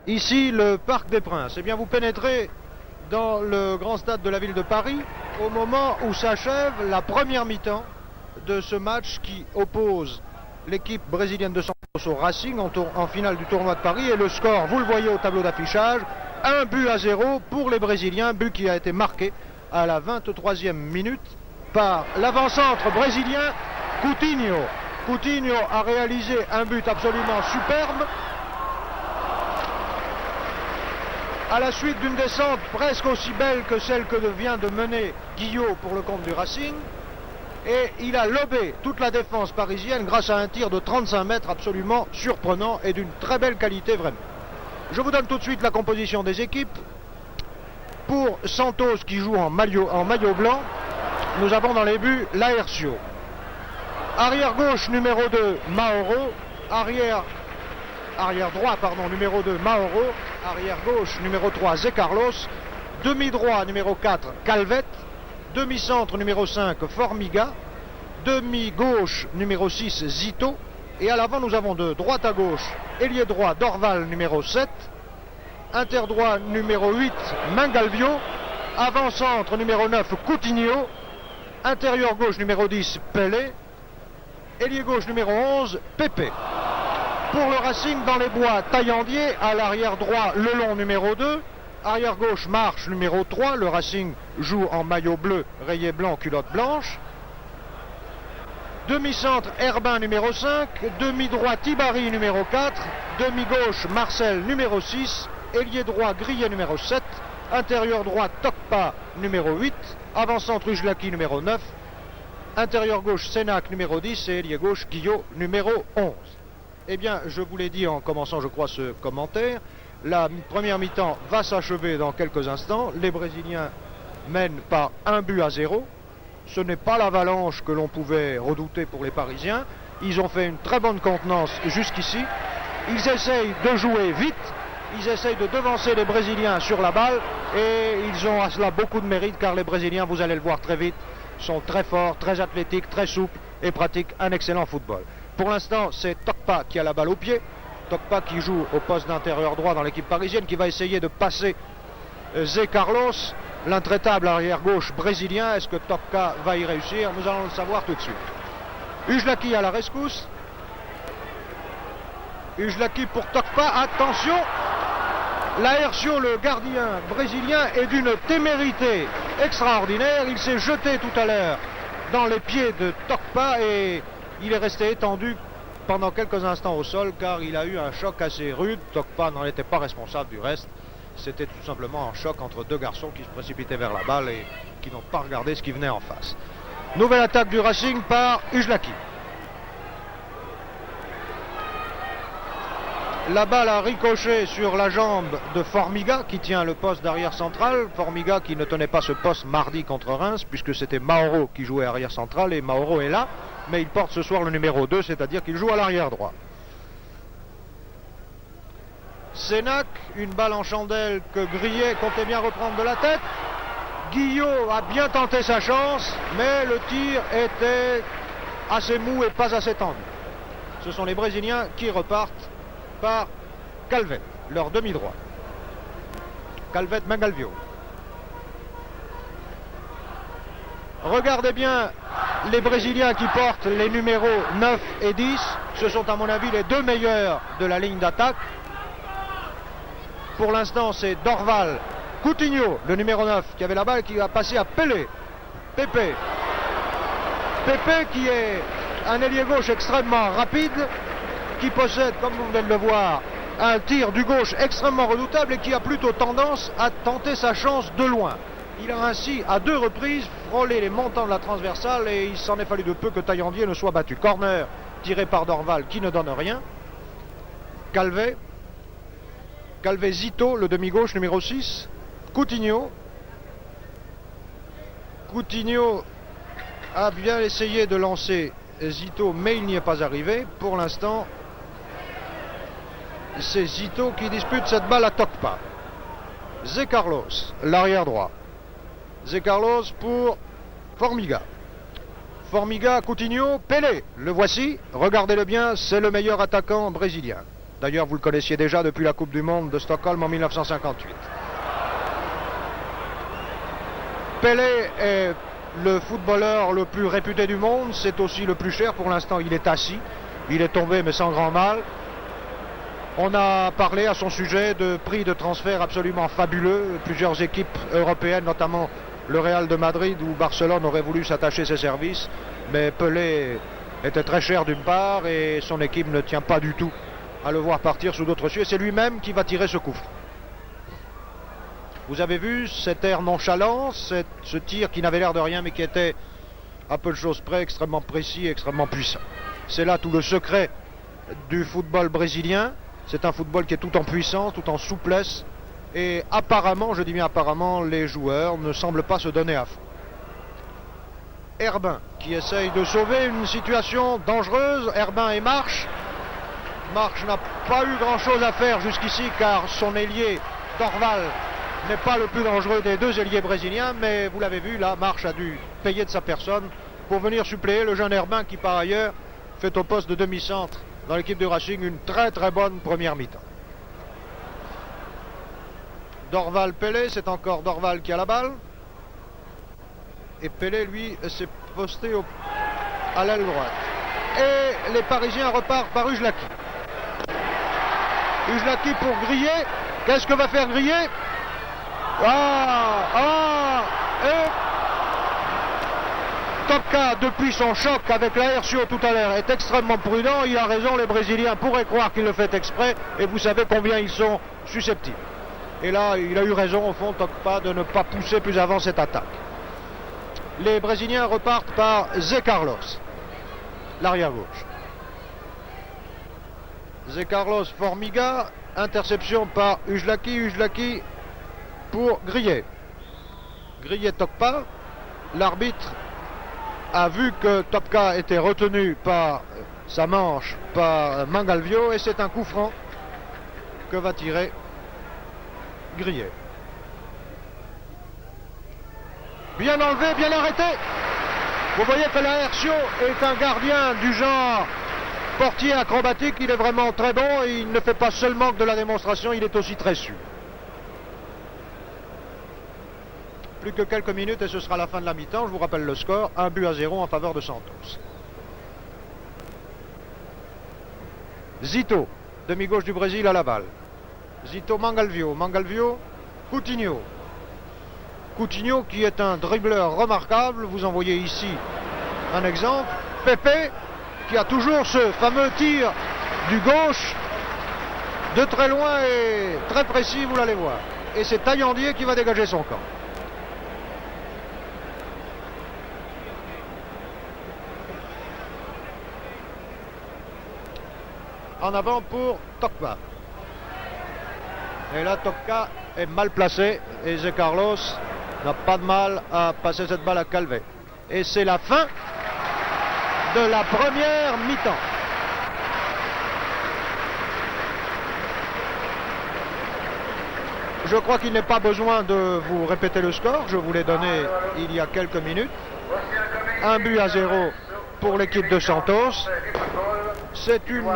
Ici, le Parc des Princes. Eh bien, vous pénétrez dans le grand stade de la ville de Paris au moment où s'achève la première mi-temps de ce match qui oppose l'équipe brésilienne de Santos au Racing en finale du tournoi de Paris. Et le score, vous le voyez au tableau d'affichage, 1-0 pour les Brésiliens, but qui a été marqué à la 23e minute par l'avant-centre brésilien Coutinho. Coutinho a réalisé un but absolument superbe à la suite d'une descente presque aussi belle que celle que vient de mener Guillot pour le compte du Racing. Et il a lobé toute la défense parisienne grâce à un tir de 35 mètres absolument surprenant et d'une très belle qualité vraiment. Je vous donne tout de suite la composition des équipes. Pour Santos qui joue en maillot blanc, nous avons dans les buts Laércio. Arrière gauche numéro 2 Mauro, arrière droit numéro 2 Mauro, arrière gauche numéro 3 Zé Carlos, demi droit numéro 4 Calvet, demi-centre numéro 5 Formiga, demi-gauche numéro 6 Zito, et à l'avant nous avons de droite à gauche ailier droit Dorval numéro 7, interdroit numéro 8 Mangalvio, avant-centre numéro 9 Coutinho, intérieur gauche numéro 10 Pelé, ailier gauche numéro 11 Pepe. Pour le Racing, dans les bois, Taillandier, à l'arrière droit Lelon numéro 2, arrière gauche Marche numéro 3, le Racing joue en maillot bleu, rayé blanc, culotte blanche. Demi-centre Herbin numéro 5, demi-droit Tibari numéro 4, demi-gauche Marcel numéro 6, ailier droit Grillet numéro 7, intérieur droit Tokpa numéro 8, avant-centre Ujlaki numéro 9, intérieur gauche Sénac numéro 10 et ailier gauche Guillot numéro 11. Eh bien, je vous l'ai dit en commençant, je crois, ce commentaire, la première mi-temps va s'achever dans quelques instants. Les Brésiliens mènent par 1-0. Ce n'est pas l'avalanche que l'on pouvait redouter pour les Parisiens. Ils ont fait une très bonne contenance jusqu'ici. Ils essayent de jouer vite. Ils essayent de devancer les Brésiliens sur la balle. Et ils ont à cela beaucoup de mérite car les Brésiliens, vous allez le voir très vite, sont très forts, très athlétiques, très souples et pratiquent un excellent football. Pour l'instant, c'est Tokpa qui a la balle au pied. Tokpa qui joue au poste d'intérieur droit dans l'équipe parisienne, qui va essayer de passer Zé Carlos, l'intraitable arrière-gauche brésilien. Est-ce que Tokpa va y réussir? Nous allons le savoir tout de suite. Ujlaki à la rescousse. Ujlaki pour Tokpa. Attention! Laércio, le gardien brésilien, est d'une témérité extraordinaire. Il s'est jeté tout à l'heure dans les pieds de Tokpa et il est resté étendu pendant quelques instants au sol car il a eu un choc assez rude. Tokpa n'en était pas responsable du reste. C'était tout simplement un choc entre deux garçons qui se précipitaient vers la balle et qui n'ont pas regardé ce qui venait en face. Nouvelle attaque du Racing par Ujlaki. La balle a ricoché sur la jambe de Formiga qui tient le poste d'arrière central. Formiga qui ne tenait pas ce poste mardi contre Reims puisque c'était Mauro qui jouait arrière central et Mauro est là. Mais il porte ce soir le numéro 2, c'est-à-dire qu'il joue à l'arrière droit. Sénac, une balle en chandelle que Grillet comptait bien reprendre de la tête. Guillot a bien tenté sa chance, mais le tir était assez mou et pas assez tendu. Ce sont les Brésiliens qui repartent par Calvet, leur demi-droit. Calvet Mangalvio. Regardez bien les Brésiliens qui portent les numéros 9 et 10. Ce sont à mon avis les deux meilleurs de la ligne d'attaque. Pour l'instant c'est Dorval, Coutinho, le numéro 9 qui avait la balle, qui va passer à Pelé. Pepe. Pepe qui est un ailier gauche extrêmement rapide, qui possède, comme vous venez de le voir, un tir du gauche extrêmement redoutable et qui a plutôt tendance à tenter sa chance de loin. Il a ainsi, à 2 reprises, frôlé les montants de la transversale et il s'en est fallu de peu que Taillandier ne soit battu. Corner tiré par Dorval qui ne donne rien. Calvet Zito, le demi-gauche numéro 6. Coutinho a bien essayé de lancer Zito, mais il n'y est pas arrivé. Pour l'instant, c'est Zito qui dispute cette balle à Tokpa. Zé Carlos, l'arrière droit. Zé Carlos pour Formiga. Formiga, Coutinho, Pelé. Le voici, regardez-le bien, c'est le meilleur attaquant brésilien. D'ailleurs, vous le connaissiez déjà depuis la Coupe du Monde de Stockholm en 1958. Pelé est le footballeur le plus réputé du monde, c'est aussi le plus cher. Pour l'instant, il est assis, il est tombé mais sans grand mal. On a parlé à son sujet de prix de transfert absolument fabuleux. Plusieurs équipes européennes, notamment le Real de Madrid ou Barcelone, auraient voulu s'attacher ses services. Mais Pelé était très cher d'une part et son équipe ne tient pas du tout à le voir partir sous d'autres cieux. C'est lui-même qui va tirer ce coup franc. Vous avez vu cet air nonchalant, ce tir qui n'avait l'air de rien mais qui était à peu de choses près extrêmement précis et extrêmement puissant. C'est là tout le secret du football brésilien. C'est un football qui est tout en puissance, tout en souplesse. Et apparemment, je dis bien apparemment, les joueurs ne semblent pas se donner à fond. Herbin qui essaye de sauver une situation dangereuse. Herbin et Marche. Marche n'a pas eu grand chose à faire jusqu'ici car son ailier Dorval n'est pas le plus dangereux des deux ailiers brésiliens. Mais vous l'avez vu, là, Marche a dû payer de sa personne pour venir suppléer le jeune Herbin qui par ailleurs fait au poste de demi-centre dans l'équipe du Racing une très très bonne première mi-temps. Dorval Pelé, c'est encore Dorval qui a la balle. Et Pelé, lui, s'est posté à l'aile droite. Et les Parisiens repartent par Ujlaki. Ujlaki pour griller. Qu'est-ce que va faire griller? Et Topka, depuis son choc avec l'Aercio tout à l'heure, est extrêmement prudent. Il a raison, les Brésiliens pourraient croire qu'il le fait exprès. Et vous savez combien ils sont susceptibles. Et là, il a eu raison, au fond, Topka, de ne pas pousser plus avant cette attaque. Les Brésiliens repartent par Zé Carlos, l'arrière-gauche. Zé Carlos Formiga, interception par Ujlaki. Ujlaki pour griller. Griller Topka. L'arbitre a vu que Topka était retenu par sa manche par Mangalvio et c'est un coup franc que va tirer Grillet. Bien enlevé, bien arrêté. Vous voyez que l'Aercio est un gardien du genre portier acrobatique. Il est vraiment très bon et il ne fait pas seulement que de la démonstration, il est aussi très sûr. Plus que quelques minutes et ce sera la fin de la mi-temps. Je vous rappelle le score, 1-0 en faveur de Santos. Zito, demi-gauche du Brésil à la balle. Zito Mangalvio, Mangalvio, Coutinho. Coutinho qui est un dribbleur remarquable, vous en voyez ici un exemple. Pepe qui a toujours ce fameux tir du gauche de très loin et très précis, vous l'allez voir. Et c'est Taillandier qui va dégager son camp. En avant pour Topka. Et là, Topka est mal placé et Zé Carlos n'a pas de mal à passer cette balle à Calvé. Et c'est la fin de la première mi-temps. Je crois qu'il n'est pas besoin de vous répéter le score. Je vous l'ai donné il y a quelques minutes. 1-0 pour l'équipe de Santos. C'est une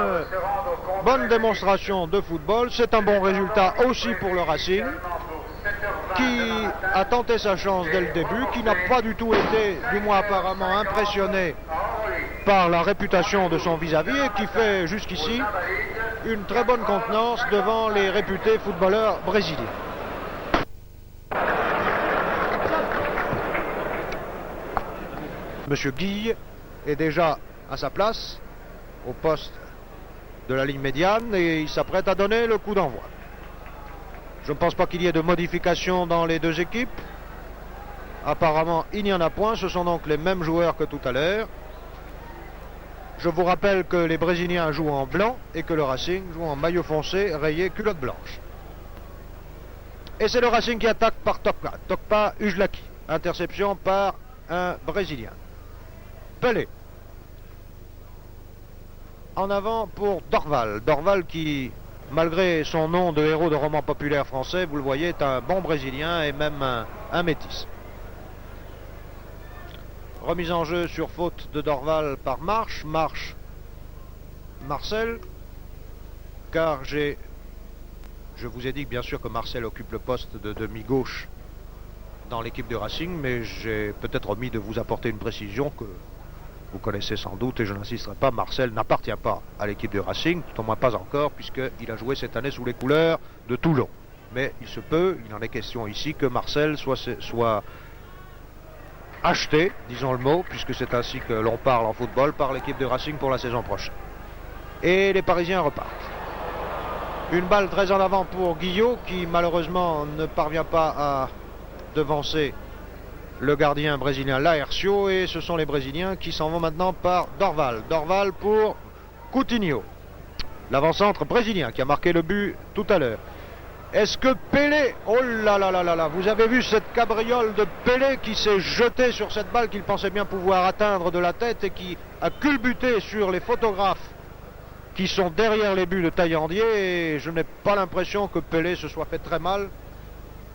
bonne démonstration de football. C'est un bon résultat aussi pour le Racing, qui a tenté sa chance dès le début, qui n'a pas du tout été, du moins apparemment, impressionné par la réputation de son vis-à-vis et qui fait jusqu'ici une très bonne contenance devant les réputés footballeurs brésiliens. Monsieur Guille est déjà à sa place, au poste de la ligne médiane, et il s'apprête à donner le coup d'envoi. Je ne pense pas qu'il y ait de modification dans les deux équipes. Apparemment, il n'y en a point. Ce sont donc les mêmes joueurs que tout à l'heure. Je vous rappelle que les Brésiliens jouent en blanc et que le Racing joue en maillot foncé rayé culotte blanche. Et c'est le Racing qui attaque par Topka. Topka Ujlaki. Interception par un Brésilien. Pelé. En avant pour Dorval. Dorval qui, malgré son nom de héros de roman populaire français, vous le voyez, est un bon Brésilien et même un métis. Remise en jeu sur faute de Dorval par Marche. Marcel. car je vous ai dit bien sûr que Marcel occupe le poste de demi-gauche dans l'équipe de Racing, mais j'ai peut-être omis de vous apporter une précision que vous connaissez sans doute et je n'insisterai pas. Marcel n'appartient pas à l'équipe de Racing, tout au moins pas encore, puisqu'il a joué cette année sous les couleurs de Toulon. Mais il se peut, il en est question ici, que Marcel soit acheté, disons le mot, puisque c'est ainsi que l'on parle en football, par l'équipe de Racing pour la saison prochaine. Et les Parisiens repartent. Une balle très en avant pour Guillot, qui malheureusement ne parvient pas à devancer le gardien brésilien Laércio, et ce sont les Brésiliens qui s'en vont maintenant par Dorval. Dorval pour Coutinho, l'avant-centre brésilien qui a marqué le but tout à l'heure. Est-ce que Pelé, oh là là là là là, vous avez vu cette cabriole de Pelé qui s'est jeté sur cette balle qu'il pensait bien pouvoir atteindre de la tête et qui a culbuté sur les photographes qui sont derrière les buts de Taillandier, et je n'ai pas l'impression que Pelé se soit fait très mal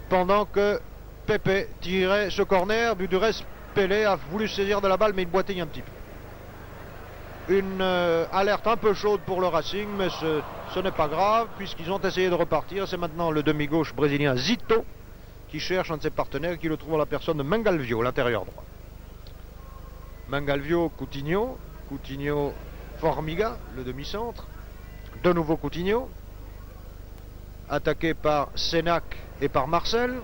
pendant que Pepe tirait ce corner. Du reste, Pelé a voulu saisir de la balle, mais il boitille un petit peu. Une alerte un peu chaude pour le Racing, mais ce n'est pas grave, puisqu'ils ont essayé de repartir. C'est maintenant le demi-gauche brésilien Zito qui cherche un de ses partenaires, qui le trouve en la personne de Mangalvio, l'intérieur droit. Mangalvio, Coutinho, Coutinho, Formiga, le demi-centre. De nouveau Coutinho, attaqué par Senac et par Marcel.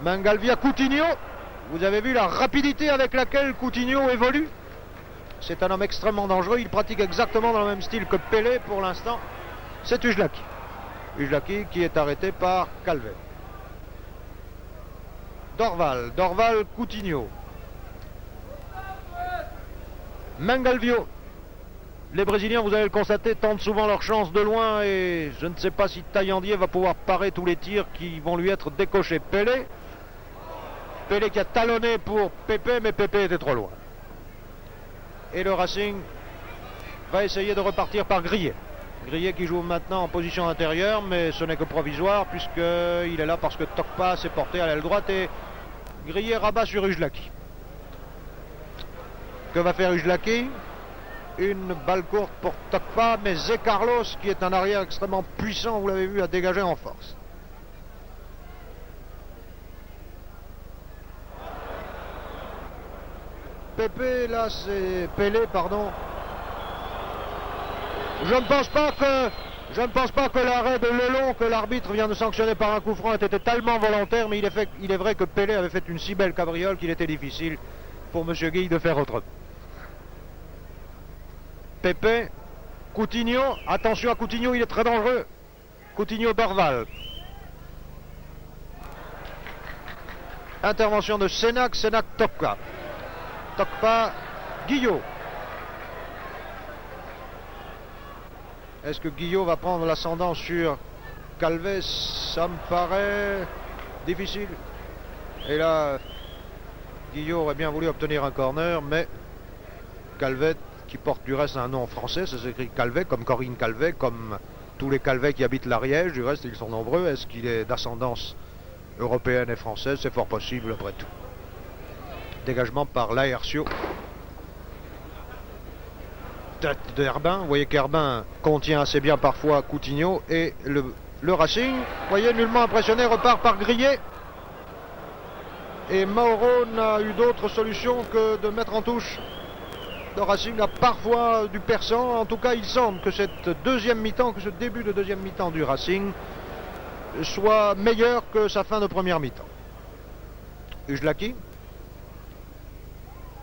Mangalvia, Coutinho. Vous avez vu la rapidité avec laquelle Coutinho évolue. C'est un homme extrêmement dangereux. Il pratique exactement dans le même style que Pelé pour l'instant. C'est Ujlaki. Ujlaki qui est arrêté par Calvet. Dorval, Coutinho. Mangalvio. Les Brésiliens, vous allez le constater, tentent souvent leur chance de loin, et je ne sais pas si Taillandier va pouvoir parer tous les tirs qui vont lui être décochés. Pelé qui a talonné pour Pepe, mais Pepe était trop loin. Et le Racing va essayer de repartir par Grillet. Grillet qui joue maintenant en position intérieure, mais ce n'est que provisoire, puisqu'il est là parce que Tokpa s'est porté à l'aile droite, et Grillet rabat sur Ujlaki. Que va faire Ujlaki? Une balle courte pour Tokpa, mais Zé Carlos, qui est un arrière extrêmement puissant, vous l'avez vu, a dégagé en force. Pepe, là, c'est Pelé, pardon. Je ne pense pas que l'arrêt de Lelon, que l'arbitre vient de sanctionner par un coup franc, ait été tellement volontaire, mais il est vrai que Pelé avait fait une si belle cabriole qu'il était difficile pour M. Guille de faire autrement. Pepe, Coutinho, attention à Coutinho, il est très dangereux. Coutinho, Dorval. Intervention de Senac, Tokpa. Tokpa, Guillot. Est-ce que Guillot va prendre l'ascendant sur Calvet? Ça me paraît difficile. Et là, Guillot aurait bien voulu obtenir un corner, mais Calvet, qui porte du reste un nom français, ça s'écrit Calvet, comme Corinne Calvet, comme tous les Calvet qui habitent l'Ariège, du reste ils sont nombreux. Est-ce qu'il est d'ascendance européenne et française? C'est fort possible après tout. Dégagement par Laércio. Tête d'Herbin. Vous voyez qu'Herbin contient assez bien parfois Coutinho, et le Racing, vous voyez, nullement impressionné, repart par Grillet. Et Mauro n'a eu d'autre solution que de mettre en touche. Le Racing a parfois du perçant. En tout cas, il semble que cette deuxième mi-temps, que ce début de deuxième mi-temps du Racing soit meilleur que sa fin de première mi-temps. Ujlaki.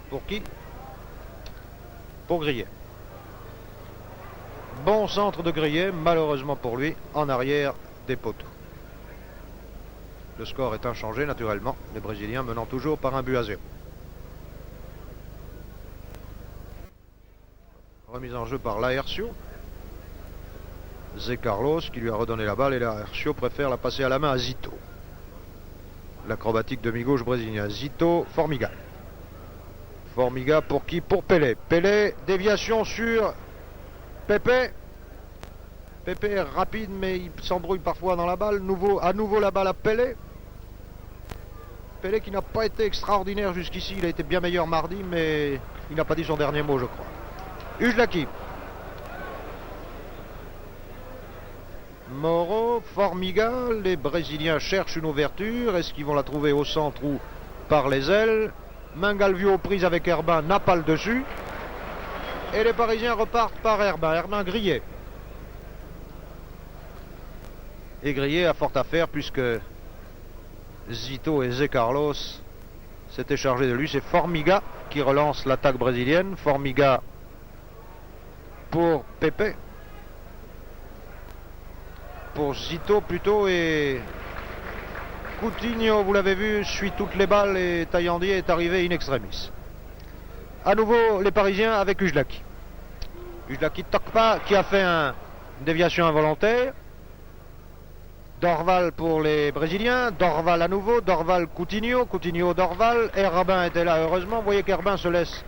Pour qui? Pour Grillet. Bon centre de Grillet, malheureusement pour lui, en arrière des poteaux. Le score est inchangé naturellement, les Brésiliens menant toujours par 1-0. Remise en jeu par Laércio. Zé Carlos qui lui a redonné la balle, et Laércio préfère la passer à la main à Zito. L'acrobatique demi-gauche brésilien. Zito, Formiga. Formiga pour qui? Pour Pelé. Pelé, déviation sur Pepe. Pepe est rapide, mais il s'embrouille parfois dans la balle. À nouveau la balle à Pelé. Pelé qui n'a pas été extraordinaire jusqu'ici. Il a été bien meilleur mardi, mais il n'a pas dit son dernier mot, je crois. Ujlaki. Moro, Formiga, les Brésiliens cherchent une ouverture. Est-ce qu'ils vont la trouver au centre ou par les ailes? Mangalvio aux prises avec Herbin n'a pas le dessus. Et les Parisiens repartent par Herbin. Herbin grillé. Et grillé a fort à faire puisque Zito et Zé Carlos s'étaient chargés de lui. C'est Formiga qui relance l'attaque brésilienne. Formiga pour Pepe. Pour Zito plutôt, et Coutinho, vous l'avez vu, suit toutes les balles et Taillandier est arrivé in extremis. À nouveau les Parisiens avec Ujlaki. Ujlaki Tokpa qui a fait une déviation involontaire. Dorval pour les Brésiliens, Dorval à nouveau, Dorval Coutinho, Coutinho Dorval, Herbin était là heureusement. Vous voyez qu'Herbin se laisse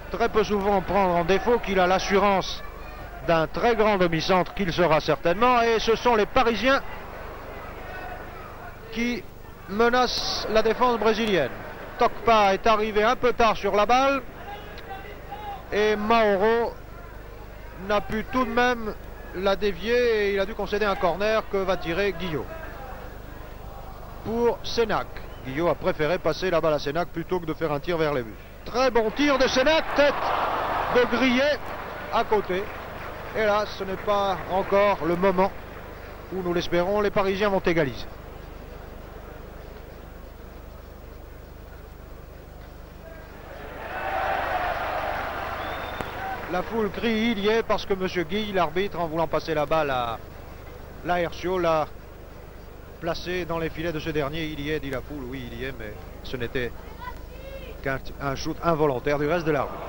très peu souvent prendre en défaut, qu'il a l'assurance d'un très grand demi-centre qu'il sera certainement, et ce sont les Parisiens qui menacent la défense brésilienne. Tokpa est arrivé un peu tard sur la balle et Mauro n'a pu tout de même la dévier et il a dû concéder un corner que va tirer Guillot pour Sénac. Guillot a préféré passer la balle à Sénac plutôt que de faire un tir vers les buts. Très bon tir de Sénac, tête de Grillet à côté. Et là, ce n'est pas encore le moment où nous l'espérons, les Parisiens vont égaliser. La foule crie il y est parce que M. Guy, l'arbitre, en voulant passer la balle à Laercio, l'a placé dans les filets de ce dernier. Il y est, dit la foule, oui il y est, mais ce n'était qu'un shoot involontaire du reste de l'arbitre.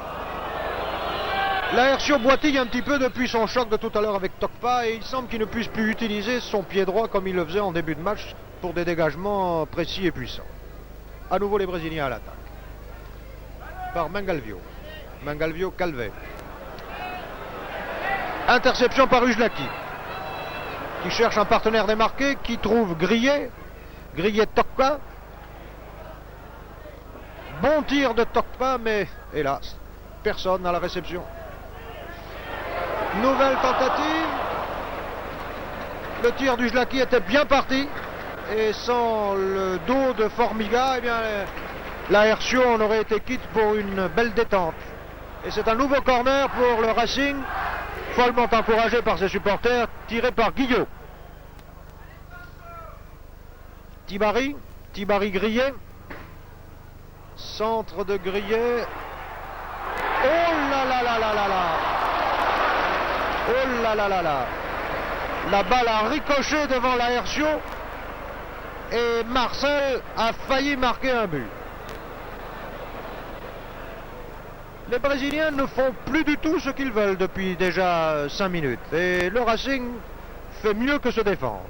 Laercio boitille un petit peu depuis son choc de tout à l'heure avec Tokpa et il semble qu'il ne puisse plus utiliser son pied droit comme il le faisait en début de match pour des dégagements précis et puissants. À nouveau les Brésiliens à l'attaque. Par Mangalvio. Mangalvio Calvé. Interception par Ujlaki, qui cherche un partenaire démarqué, qui trouve Grillet. Grillet Tokpa. Bon tir de Tokpa, mais hélas, personne à la réception. Nouvelle tentative. Le tir d'Ujlaki était bien parti. Et sans le dos de Formiga, eh bien, Laercio en aurait été quitte pour une belle détente. Et c'est un nouveau corner pour le Racing, follement encouragé par ses supporters, tiré par Guillot. Tibari Grillet. Centre de Grillet. Oh là là là là là là. Oh là là là là. La balle a ricoché devant Laercio et Marcel a failli marquer un but. Les Brésiliens ne font plus du tout ce qu'ils veulent depuis déjà 5 minutes. Et le Racing fait mieux que se défendre.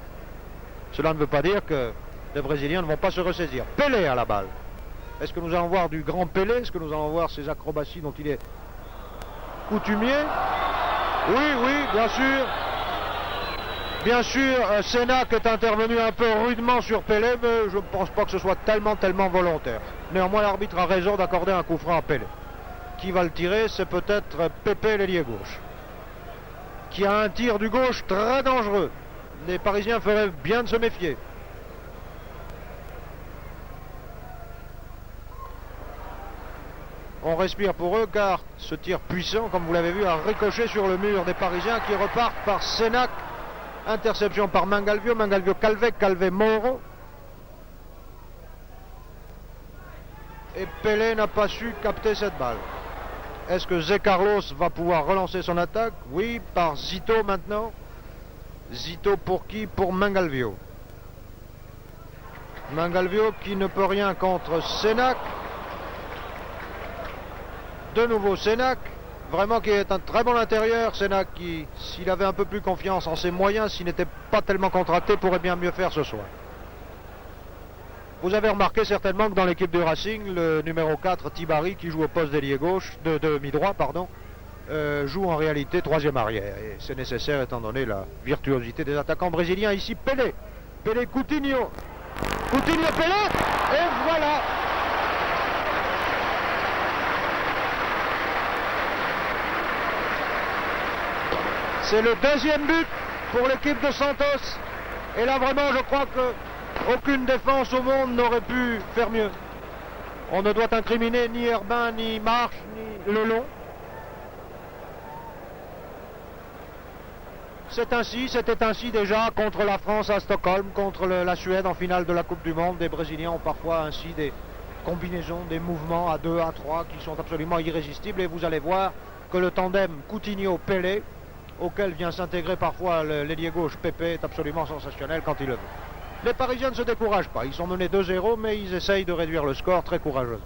Cela ne veut pas dire que les Brésiliens ne vont pas se ressaisir. Pelé à la balle. Est-ce que nous allons voir du grand Pelé? Est-ce que nous allons voir ces acrobaties dont il est coutumier? Oui, bien sûr. Bien sûr, Sénac est intervenu un peu rudement sur Pelé, mais je ne pense pas que ce soit tellement volontaire. Néanmoins, l'arbitre a raison d'accorder un coup franc à Pelé. Qui va le tirer? C'est peut-être Pepe, l'ailier gauche, qui a un tir du gauche très dangereux. Les Parisiens feraient bien de se méfier. On respire pour eux car ce tir puissant, comme vous l'avez vu, a ricoché sur le mur des Parisiens qui repartent par Sénac. Interception par Mangalvio, Calvé Moro. Et Pelé n'a pas su capter cette balle. Est-ce que Zé Carlos va pouvoir relancer son attaque? Oui, par Zito maintenant. Zito pour qui? Pour Mangalvio. Mangalvio qui ne peut rien contre Sénac. De nouveau Sénac. Vraiment qui est un très bon intérieur. Sénac qui, s'il avait un peu plus confiance en ses moyens, s'il n'était pas tellement contracté, pourrait bien mieux faire ce soir. Vous avez remarqué certainement que dans l'équipe du Racing, le numéro 4, Tibari, qui joue au poste d'ailier gauche, de mi-droit, joue en réalité troisième arrière. Et c'est nécessaire étant donné la virtuosité des attaquants brésiliens. Ici, Pelé. Pelé, Coutinho. Coutinho, Pelé. Et voilà. C'est le deuxième but pour l'équipe de Santos. Et là vraiment je crois que aucune défense au monde n'aurait pu faire mieux. On ne doit incriminer ni Herbin, ni Marche, ni Lelon. C'était ainsi déjà contre la France à Stockholm, contre la Suède en finale de la Coupe du Monde. Les Brésiliens ont parfois ainsi des combinaisons, des mouvements à 2, à 3 qui sont absolument irrésistibles. Et vous allez voir que le tandem Coutinho-Pelé, auquel vient s'intégrer parfois l'ailier gauche Pepe, est absolument sensationnel quand il le veut. Les Parisiens ne se découragent pas. Ils sont menés 2-0, mais ils essayent de réduire le score très courageusement.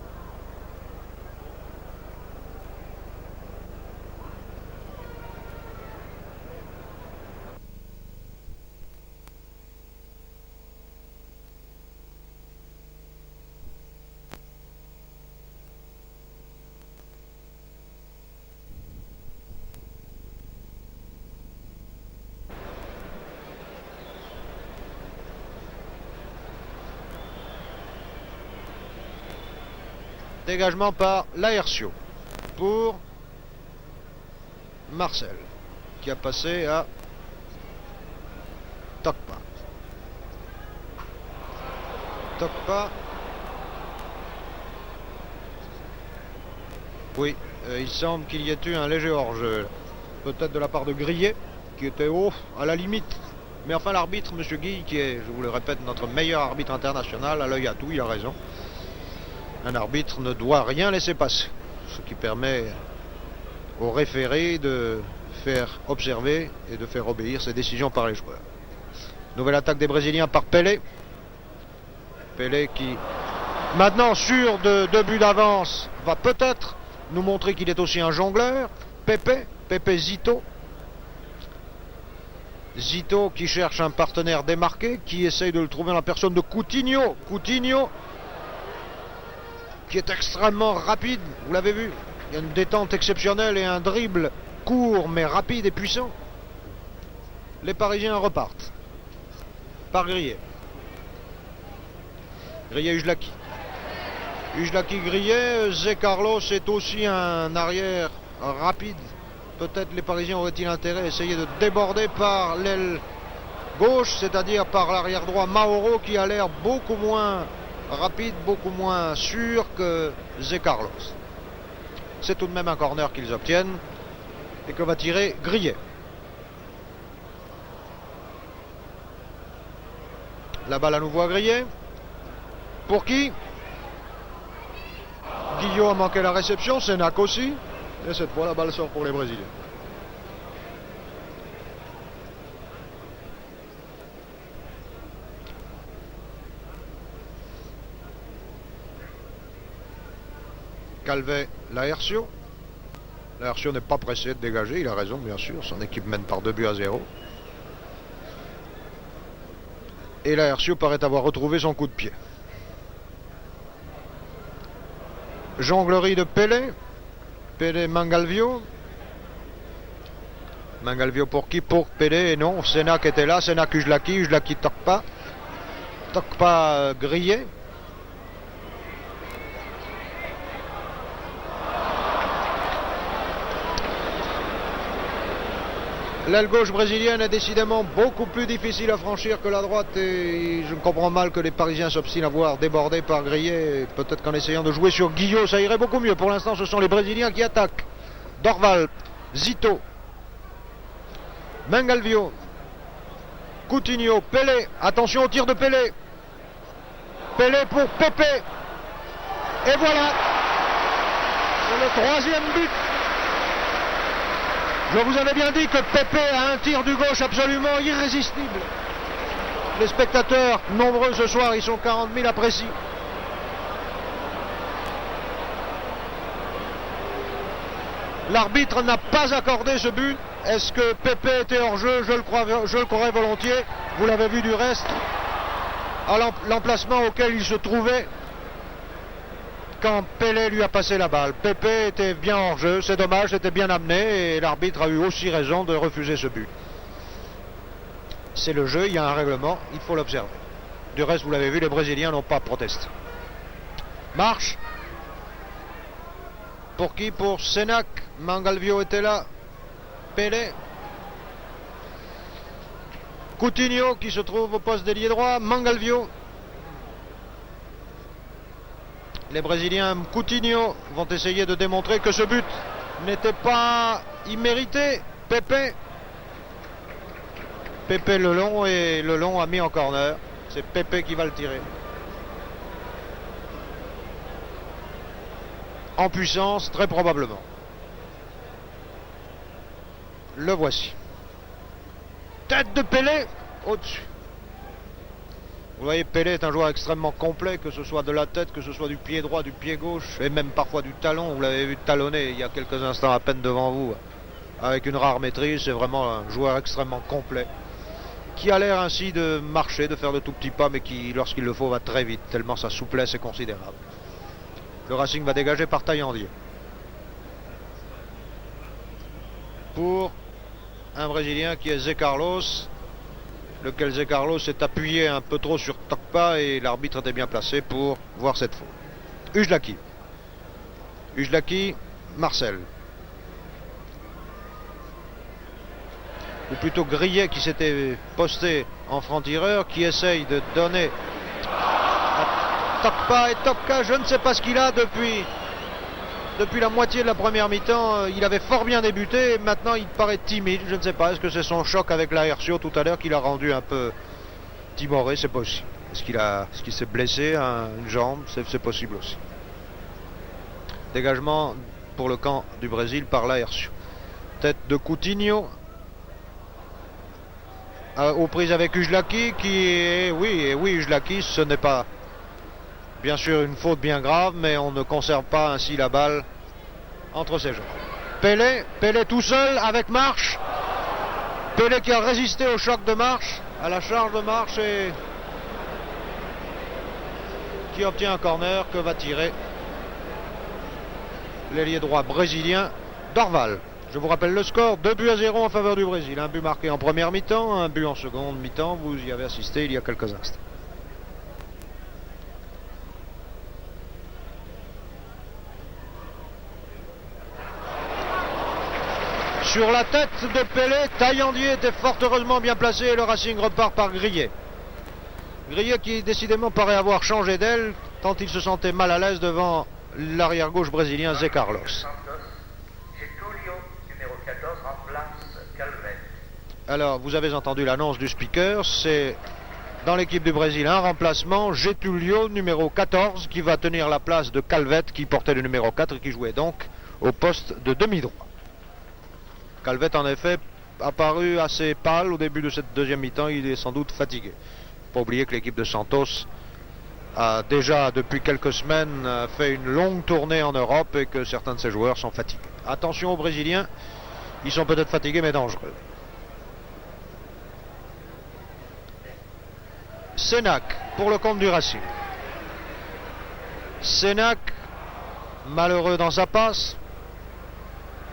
Dégagement par Laercio pour Marcel qui a passé à Tokpa. Tokpa. Oui, il semble qu'il y ait eu un léger hors-jeu. Peut-être de la part de Grillet qui était haut à la limite. Mais enfin l'arbitre, M. Guy, qui est, je vous le répète, notre meilleur arbitre international, à l'œil à tout, il a raison. Un arbitre ne doit rien laisser passer, ce qui permet au référé de faire observer et de faire obéir ses décisions par les joueurs. Nouvelle attaque des Brésiliens par Pelé. Pelé qui, maintenant sûr de 2 buts d'avance, va peut-être nous montrer qu'il est aussi un jongleur. Pepe Zito. Zito qui cherche un partenaire démarqué, qui essaye de le trouver dans la personne de Coutinho. Coutinho qui est extrêmement rapide, vous l'avez vu. Il y a une détente exceptionnelle et un dribble court mais rapide et puissant. Les Parisiens repartent. Par Grillet. Grillet-Ujlaki. Ujlaki-Grillet. Zé Carlos est aussi un arrière rapide. Peut-être les Parisiens auraient-ils intérêt à essayer de déborder par l'aile gauche, c'est-à-dire par l'arrière droit Mauro qui a l'air beaucoup moins rapide, beaucoup moins sûr que Zé Carlos. C'est tout de même un corner qu'ils obtiennent et que va tirer Grillet. La balle à nouveau à Grillet. Pour qui? Guillot a manqué la réception, Sénac aussi. Et cette fois la balle sort pour les Brésiliens. Calvet, Laercio. Laercio n'est pas pressé de dégager, il a raison bien sûr, son équipe mène par 2-0. Et Laercio paraît avoir retrouvé son coup de pied. Jonglerie de Pelé. Pelé Mangalvio. Mangalvio pour qui? Pour Pelé, et non, Sénac était là, Sénac Ujlaki, Ujlaki Tokpa. Tokpa Grillet. L'aile gauche brésilienne est décidément beaucoup plus difficile à franchir que la droite et je comprends mal que les Parisiens s'obstinent à voir débordé par Grillet. Peut-être qu'en essayant de jouer sur Guillot, ça irait beaucoup mieux. Pour l'instant, ce sont les Brésiliens qui attaquent. Dorval, Zito, Mangalvio, Coutinho, Pelé. Attention au tir de Pelé. Pelé pour Pepe. Et voilà. C'est le 3e but. Je vous avais bien dit que Pepe a un tir du gauche absolument irrésistible. Les spectateurs, nombreux ce soir, ils sont 40 000 apprécient. L'arbitre n'a pas accordé ce but. Est-ce que Pepe était hors jeu? Je le croirais volontiers. Vous l'avez vu du reste, à l'emplacement auquel il se trouvait quand Pelé lui a passé la balle. Pepe était bien hors jeu, c'est dommage, c'était bien amené et l'arbitre a eu aussi raison de refuser ce but. C'est le jeu, il y a un règlement, il faut l'observer. Du reste, vous l'avez vu, les Brésiliens n'ont pas protesté. Marche. Pour qui? Pour Sénac. Mangalvio était là. Pelé. Coutinho qui se trouve au poste d'ailier droit, Mangalvio. Les Brésiliens Coutinho vont essayer de démontrer que ce but n'était pas immérité. Pepe Lelon, et Lelon a mis en corner. C'est Pepe qui va le tirer. En puissance, très probablement. Le voici. Tête de Pelé au-dessus. Vous voyez, Pelé est un joueur extrêmement complet, que ce soit de la tête, que ce soit du pied droit, du pied gauche, et même parfois du talon. Vous l'avez vu talonner il y a quelques instants à peine devant vous, avec une rare maîtrise. C'est vraiment un joueur extrêmement complet, qui a l'air ainsi de marcher, de faire de tout petits pas, mais qui, lorsqu'il le faut, va très vite, tellement sa souplesse est considérable. Le Racing va dégager par Taillandier. Pour un Brésilien qui est Zé Carlos, lequel Zé Carlos s'est appuyé un peu trop sur Tokpa, et l'arbitre était bien placé pour voir cette faute. Ujlaki, Marcel. Ou plutôt Grillet, qui s'était posté en franc-tireur, qui essaye de donner à Tokpa, et Tokpa, je ne sais pas ce qu'il a depuis la moitié de la première mi-temps. Il avait fort bien débuté, et maintenant il paraît timide. Je ne sais pas, est-ce que c'est son choc avec Laercio tout à l'heure qui l'a rendu un peu timoré? C'est possible. Est-ce qu'il s'est blessé à une jambe? C'est possible aussi. Dégagement pour le camp du Brésil par Laercio. Tête de Coutinho. Aux prises avec Ujlaki, oui, Ujlaki, ce n'est pas bien sûr une faute bien grave, mais on ne conserve pas ainsi la balle entre ses jambes. Pelé tout seul avec Marche. Pelé qui a résisté au choc de Marche, à la charge de Marche, et qui obtient un corner que va tirer l'ailier droit brésilien Dorval. Je vous rappelle le score, 2-0 en faveur du Brésil. Un but marqué en première mi-temps, un but en seconde mi-temps. Vous y avez assisté il y a quelques instants. Sur la tête de Pelé, Taillandier était fort heureusement bien placé, et le Racing repart par Grillet. Grillet qui décidément paraît avoir changé d'aile, tant il se sentait mal à l'aise devant l'arrière-gauche brésilien Zé Carlos. Alors, vous avez entendu l'annonce du speaker, c'est dans l'équipe du Brésil un remplacement, Getulio, numéro 14, qui va tenir la place de Calvete, qui portait le numéro 4 et qui jouait donc au poste de demi-droit. Calvete, en effet, apparu assez pâle au début de cette deuxième mi-temps, il est sans doute fatigué. Il ne faut pas oublier que l'équipe de Santos a déjà, depuis quelques semaines, fait une longue tournée en Europe, et que certains de ses joueurs sont fatigués. Attention aux Brésiliens, ils sont peut-être fatigués mais dangereux. Sénac pour le compte du Racing. Sénac, malheureux dans sa passe,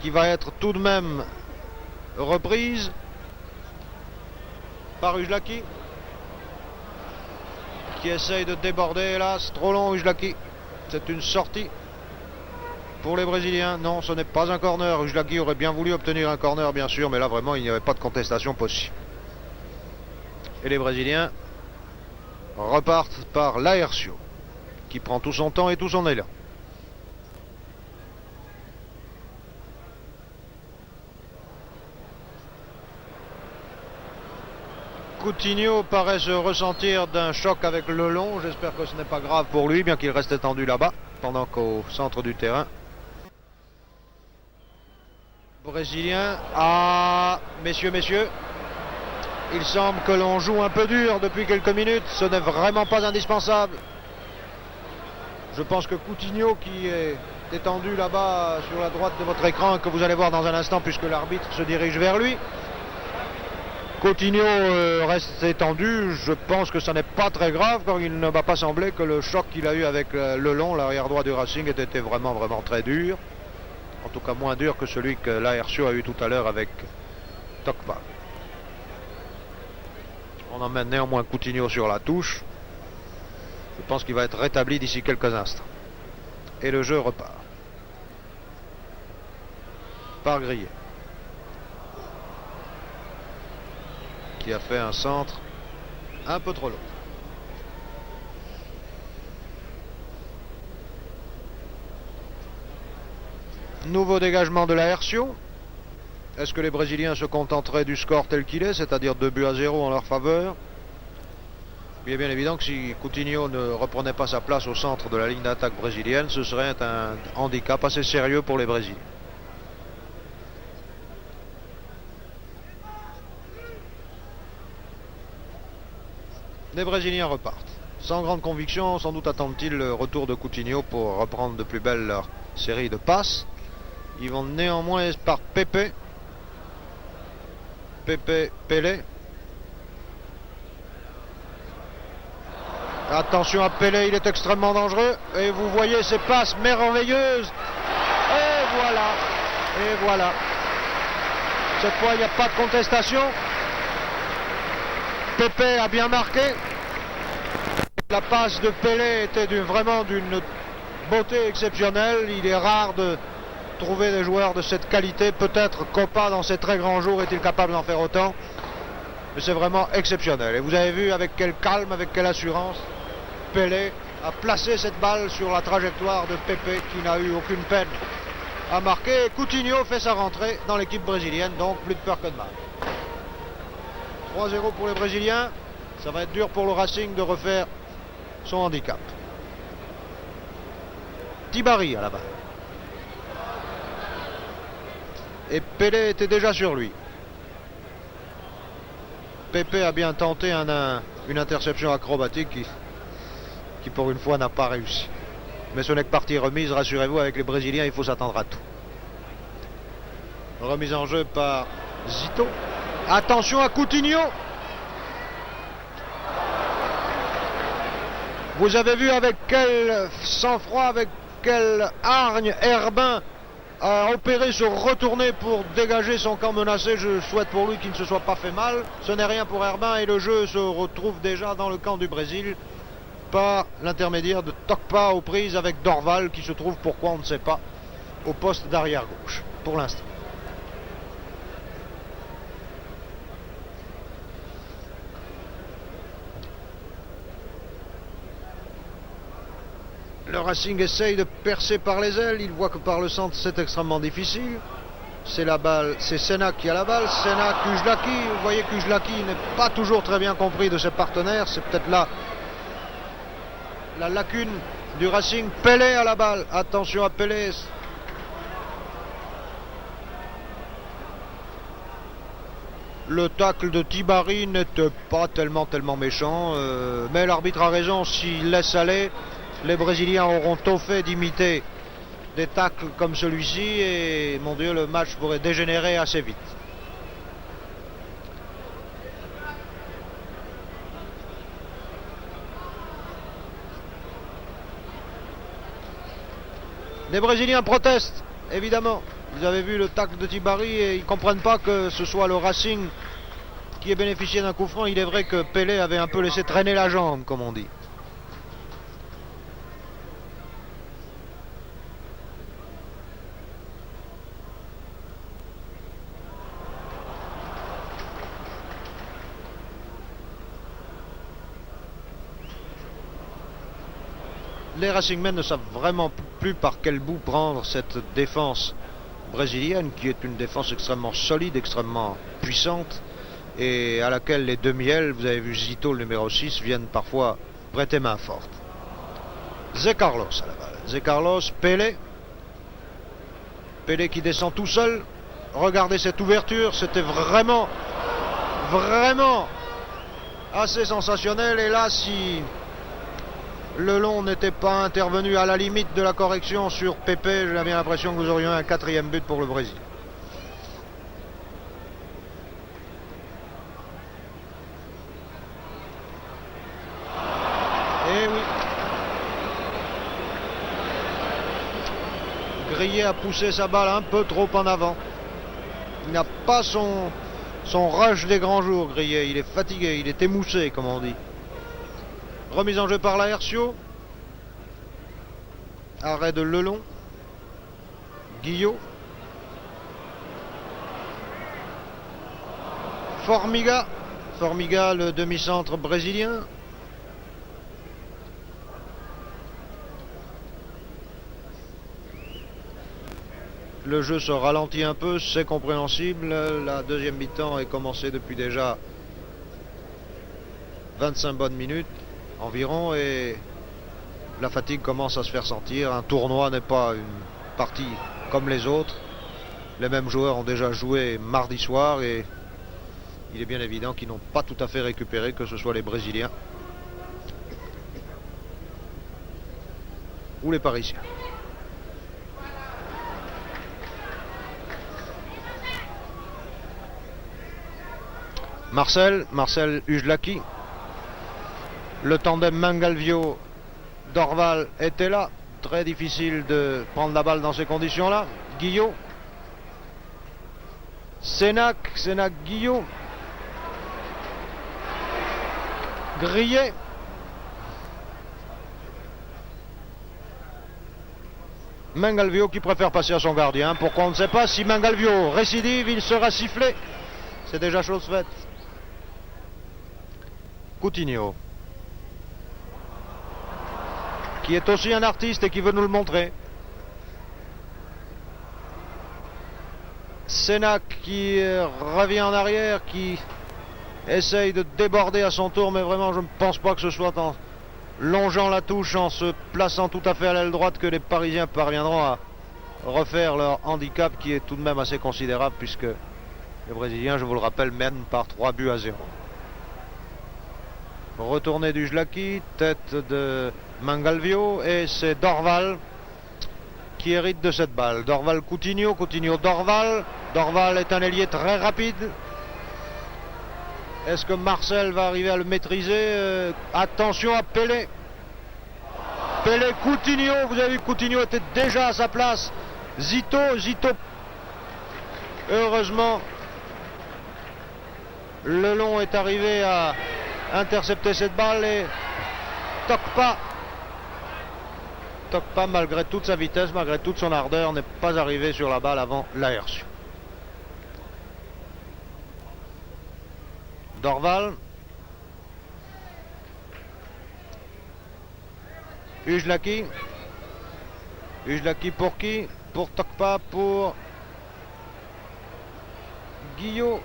qui va être tout de même reprise par Ujlaki, qui essaye de déborder, hélas, trop long Ujlaki. C'est une sortie pour les Brésiliens. Non, ce n'est pas un corner. Ujlaki aurait bien voulu obtenir un corner, bien sûr, mais là vraiment il n'y avait pas de contestation possible. Et les Brésiliens repartent par Laercio, qui prend tout son temps et tout son élan. Coutinho paraît se ressentir d'un choc avec Lelon. J'espère que ce n'est pas grave pour lui, bien qu'il reste étendu là-bas, pendant qu'au centre du terrain, Brésilien. Ah, messieurs, il semble que l'on joue un peu dur depuis quelques minutes. Ce n'est vraiment pas indispensable. Je pense que Coutinho, qui est étendu là-bas sur la droite de votre écran, que vous allez voir dans un instant puisque l'arbitre se dirige vers lui, Coutinho reste étendu. Je pense que ça n'est pas très grave, car il ne m'a pas semblé que le choc qu'il a eu avec Lelon, l'arrière droit du Racing, ait été vraiment très dur. En tout cas moins dur que celui que Laercio a eu tout à l'heure avec Tokpa. On emmène néanmoins Coutinho sur la touche. Je pense qu'il va être rétabli d'ici quelques instants. Et le jeu repart. Par Grillet. qui a fait un centre un peu trop long. Nouveau dégagement de Laercio. Est-ce que les Brésiliens se contenteraient du score tel qu'il est, c'est-à-dire 2-0 en leur faveur? Il est bien évident que si Coutinho ne reprenait pas sa place au centre de la ligne d'attaque brésilienne, ce serait un handicap assez sérieux pour les Brésiliens. Les Brésiliens repartent. Sans grande conviction, sans doute attendent-ils le retour de Coutinho pour reprendre de plus belle leur série de passes. Ils vont néanmoins par Pepe. Pepe Pelé. Attention à Pelé, il est extrêmement dangereux. Et vous voyez ces passes merveilleuses. Et voilà. Et voilà. Cette fois, il n'y a pas de contestation. Pepe a bien marqué. La passe de Pelé était vraiment d'une beauté exceptionnelle. Il est rare de trouver des joueurs de cette qualité. Peut-être Copa dans ses très grands jours est-il capable d'en faire autant. Mais c'est vraiment exceptionnel. Et vous avez vu avec quel calme, avec quelle assurance Pelé a placé cette balle sur la trajectoire de Pepe, qui n'a eu aucune peine à marquer. Coutinho fait sa rentrée dans l'équipe brésilienne, donc plus de peur que de mal. 3-0 pour les Brésiliens. Ça va être dur pour le Racing de refaire son handicap. Tibari à la balle. Et Pelé était déjà sur lui. Pepe a bien tenté une interception acrobatique qui pour une fois n'a pas réussi. Mais ce n'est que partie remise, rassurez-vous, avec les Brésiliens, il faut s'attendre à tout. Remise en jeu par Zito. Attention à Coutinho. Vous avez vu avec quel sang-froid, avec quelle hargne Herbin a opéré se retourner pour dégager son camp menacé. Je souhaite pour lui qu'il ne se soit pas fait mal. Ce n'est rien pour Herbin et le jeu se retrouve déjà dans le camp du Brésil par l'intermédiaire de Tokpa aux prises avec Dorval qui se trouve, pourquoi on ne sait pas, au poste d'arrière gauche pour l'instant. Le Racing essaye de percer par les ailes. Il voit que par le centre c'est extrêmement difficile. C'est la balle, c'est Senna qui a la balle. Senna, Kujlaki. Vous voyez, Kujlaki n'est pas toujours très bien compris de ses partenaires. C'est peut-être là la lacune du Racing. Pelé à la balle. Attention à Pelé. Le tacle de Tibari n'était pas tellement méchant. Mais l'arbitre a raison. S'il laisse aller, les Brésiliens auront tôt fait d'imiter des tacles comme celui-ci et, mon Dieu, le match pourrait dégénérer assez vite. Les Brésiliens protestent, évidemment. Vous avez vu le tacle de Tibari et ils ne comprennent pas que ce soit le Racing qui ait bénéficié d'un coup franc. Il est vrai que Pelé avait un peu laissé traîner la jambe, comme on dit. Les Racingmen ne savent vraiment plus par quel bout prendre cette défense brésilienne, qui est une défense extrêmement solide, extrêmement puissante, et à laquelle les demi-ailes, vous avez vu Zito, le numéro 6, viennent parfois prêter main forte. Zé Carlos à la balle. Zé Carlos, Pelé. Pelé qui descend tout seul. Regardez cette ouverture, c'était vraiment assez sensationnel. Et là, si Lelon n'était pas intervenu à la limite de la correction sur Pepe, j'ai bien l'impression que vous auriez un 4e but pour le Brésil. Et oui. Grillet a poussé sa balle un peu trop en avant. Il n'a pas son rush des grands jours, Grillet. Il est fatigué, il est émoussé, comme on dit. Remise en jeu par Laercio. Arrêt de Lelon. Guillot. Formiga. Formiga, le demi-centre brésilien. Le jeu se ralentit un peu, c'est compréhensible. La deuxième mi-temps est commencée depuis déjà 25 bonnes minutes environ et la fatigue commence à se faire sentir. Un tournoi n'est pas une partie comme les autres. Les mêmes joueurs ont déjà joué mardi soir et il est bien évident qu'ils n'ont pas tout à fait récupéré, que ce soit les Brésiliens ou les Parisiens. Marcel Ujlaki. Le tandem Mangalvio-Dorval était là. Très difficile de prendre la balle dans ces conditions-là. Guillot. Sénac-Guillot. Grillet. Mangalvio qui préfère passer à son gardien. Pourquoi on ne sait pas. Si Mangalvio récidive, il sera sifflé. C'est déjà chose faite. Coutinho, qui est aussi un artiste et qui veut nous le montrer. Sénac qui revient en arrière, qui essaye de déborder à son tour, mais vraiment je ne pense pas que ce soit en longeant la touche, en se plaçant tout à fait à l'aile droite, que les Parisiens parviendront à refaire leur handicap, qui est tout de même assez considérable, puisque les Brésiliens, je vous le rappelle, mènent par 3-0. Retournée du Ujlaki, tête de Mangalvio, et c'est Dorval qui hérite de cette balle. Dorval Coutinho, Coutinho Dorval. Dorval est un ailier très rapide. Est-ce que Marcel va arriver à le maîtriser? Attention à Pelé. Pelé, Coutinho, vous avez vu, Coutinho était déjà à sa place. Zito, heureusement, Lelon est arrivé à intercepter cette balle et Tokpa, malgré toute sa vitesse, malgré toute son ardeur, n'est pas arrivé sur la balle avant l'aertion. Dorval. Ujlaki. Ujlaki pour qui? Pour Tokpa, pour Guillot.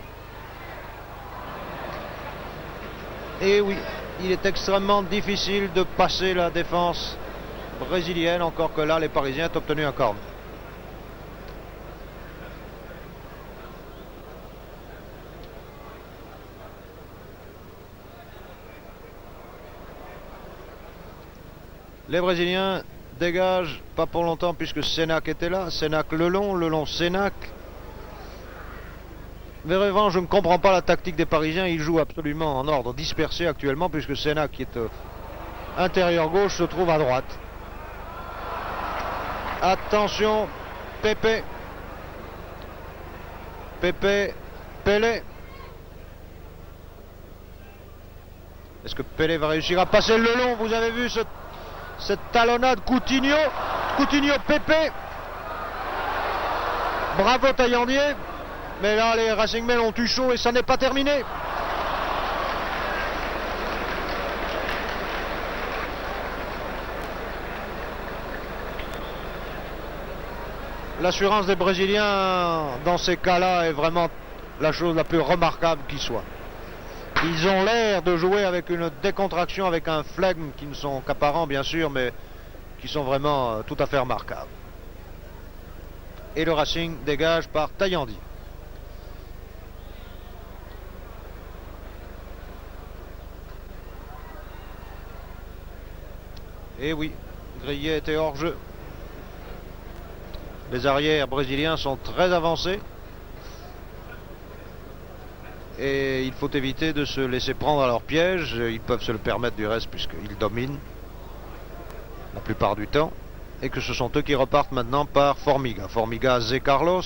Et oui, il est extrêmement difficile de passer la défense brésilienne, encore que là, les Parisiens ont obtenu un corner. Les Brésiliens dégagent, pas pour longtemps, puisque Sénac était là. Sénac Lelon, Sénac. Mais vraiment, je ne comprends pas la tactique des Parisiens. Ils jouent absolument en ordre dispersé actuellement, puisque Sénac, qui est intérieur gauche, se trouve à droite. Attention, Pelé. Est-ce que Pelé va réussir à passer le long? Vous avez vu cette talonnade. Coutinho, Pepe. Bravo Taillandier. Mais là, les Racingmen ont eu chaud et ça n'est pas terminé. L'assurance des Brésiliens dans ces cas-là est vraiment la chose la plus remarquable qui soit. Ils ont l'air de jouer avec une décontraction, avec un flegme qui ne sont qu'apparents bien sûr, mais qui sont vraiment tout à fait remarquables. Et le Racing dégage par Taillandier. Et oui, Grillet était hors jeu. Les arrières brésiliens sont très avancés. Et il faut éviter de se laisser prendre à leur piège. Ils peuvent se le permettre du reste puisqu'ils dominent la plupart du temps. Et que ce sont eux qui repartent maintenant par Formiga. Formiga, Zé Carlos.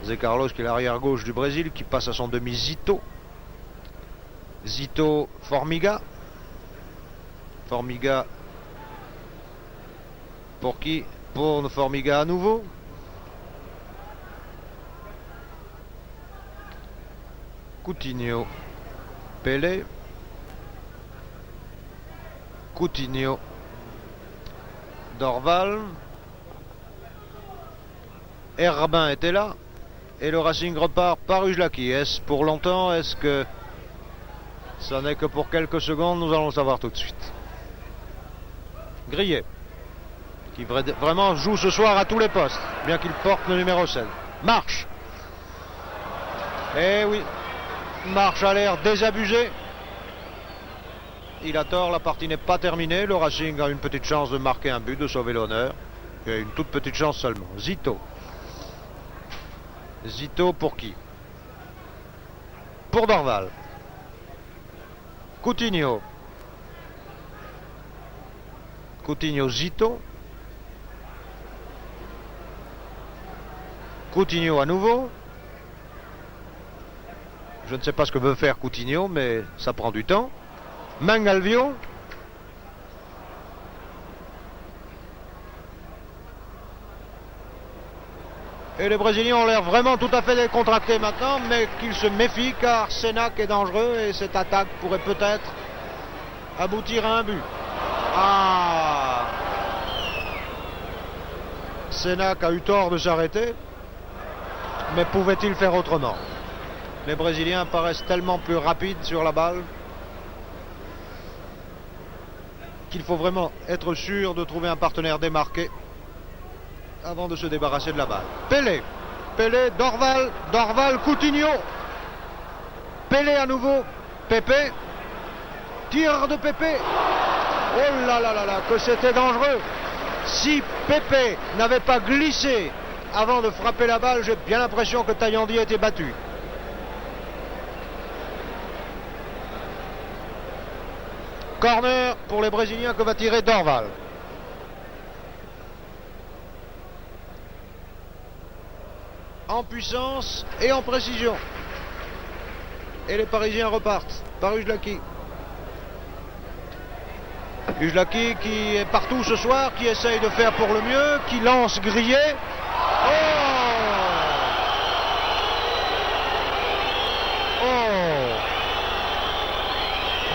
Zé Carlos qui est l'arrière gauche du Brésil, qui passe à son demi Zito. Zito, Formiga. Formiga. Pour qui? Pour Formiga à nouveau. Coutinho. Pelé. Coutinho. Dorval. Herbin était là. Et le Racing repart par Ujlaki. Est-ce pour longtemps? Est-ce que ça n'est que pour quelques secondes? Nous allons le savoir tout de suite. Grillet, qui vraiment joue ce soir à tous les postes, bien qu'il porte le numéro 7. Marche. Eh oui, Marche a l'air désabusé. Il a tort, la partie n'est pas terminée. Le Racing a une petite chance de marquer un but, de sauver l'honneur. Et une toute petite chance seulement. Zito. Zito pour qui? Pour Dorval. Coutinho. Coutinho, Zito. Coutinho à nouveau. Je ne sais pas ce que veut faire Coutinho, mais ça prend du temps. Mangalvio. Et les Brésiliens ont l'air vraiment tout à fait décontractés maintenant, mais qu'ils se méfient car Senac est dangereux et cette attaque pourrait peut-être aboutir à un but. Ah! Senac a eu tort de s'arrêter, mais pouvait-il faire autrement? Les Brésiliens paraissent tellement plus rapides sur la balle qu'il faut vraiment être sûr de trouver un partenaire démarqué avant de se débarrasser de la balle. Pelé, Dorval, Coutinho. Pelé à nouveau, Pepe. Tir de Pepe. Oh là là là là, que c'était dangereux. Si Pepe n'avait pas glissé avant de frapper la balle, j'ai bien l'impression que Taillandi était battu. Corner pour les Brésiliens que va tirer Dorval. En puissance et en précision. Et les Parisiens repartent par Ujlaki. Ujlaki qui est partout ce soir, qui essaye de faire pour le mieux, qui lance Grillet.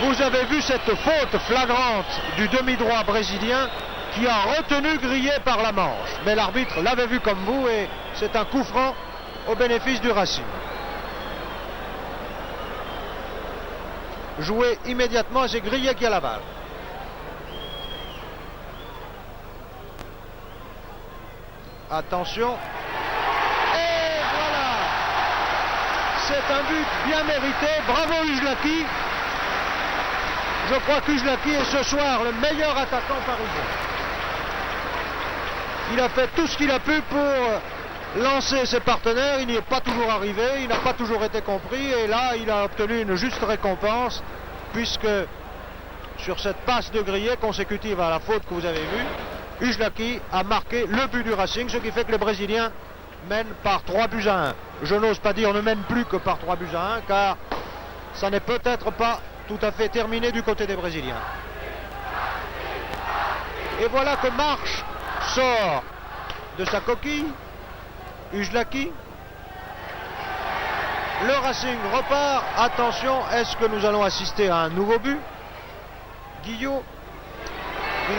Vous avez vu cette faute flagrante du demi-droit brésilien qui a retenu Grillet par la manche. Mais l'arbitre l'avait vu comme vous et c'est un coup franc au bénéfice du Racing. Joué immédiatement, c'est Grillet qui a la balle. Attention. Et voilà. C'est un but bien mérité. Bravo Ujlaki. Je crois qu'Ujlaki est ce soir le meilleur attaquant parisien. Il a fait tout ce qu'il a pu pour lancer ses partenaires. Il n'y est pas toujours arrivé, il n'a pas toujours été compris. Et là, il a obtenu une juste récompense, puisque sur cette passe de Grillet consécutive à la faute que vous avez vue, Ujlaki a marqué le but du Racing, ce qui fait que les Brésiliens mènent par 3 buts à 1. Je n'ose pas dire ne mènent plus que par 3 buts à 1, car ça n'est peut-être pas tout à fait terminé du côté des Brésiliens. Et voilà que Marche sort de sa coquille. Ujlaki. Le Racing repart. Attention, est-ce que nous allons assister à un nouveau but? Guillot.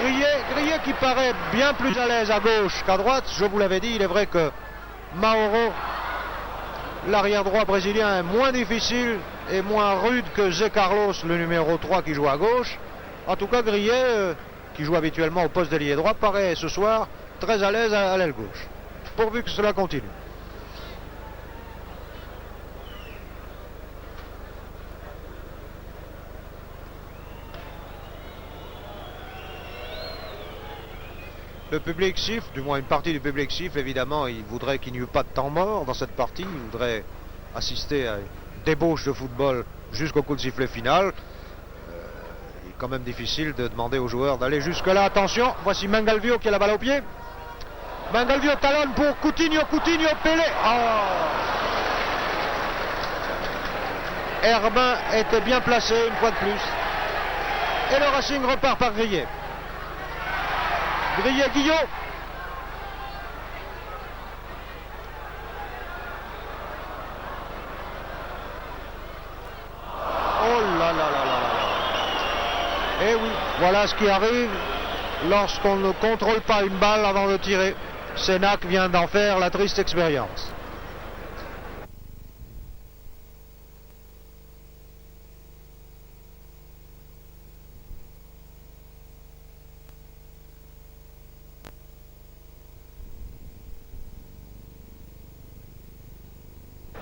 Grillet qui paraît bien plus à l'aise à gauche qu'à droite. Je vous l'avais dit, il est vrai que Mauro, l'arrière droit brésilien, est moins difficile et moins rude que Zé Carlos, le numéro 3 qui joue à gauche. En tout cas, Grillet, qui joue habituellement au poste d'ailier droit, paraît ce soir très à l'aise à l'aile gauche. Pourvu que cela continue. Le public siffle, du moins une partie du public siffle, évidemment, il voudrait qu'il n'y eût pas de temps mort dans cette partie, il voudrait assister à une débauche de football jusqu'au coup de sifflet final. Il est quand même difficile de demander aux joueurs d'aller jusque-là. Attention, voici Mangalvio qui a la balle au pied. Mangalvio talonne pour Coutinho, Pelé. Herbin était bien placé une fois de plus. Et le Racing repart par Grillet. Grillet, Guillot. Oh là là là là là. Et oui, voilà ce qui arrive lorsqu'on ne contrôle pas une balle avant de tirer. Sénac vient d'en faire la triste expérience.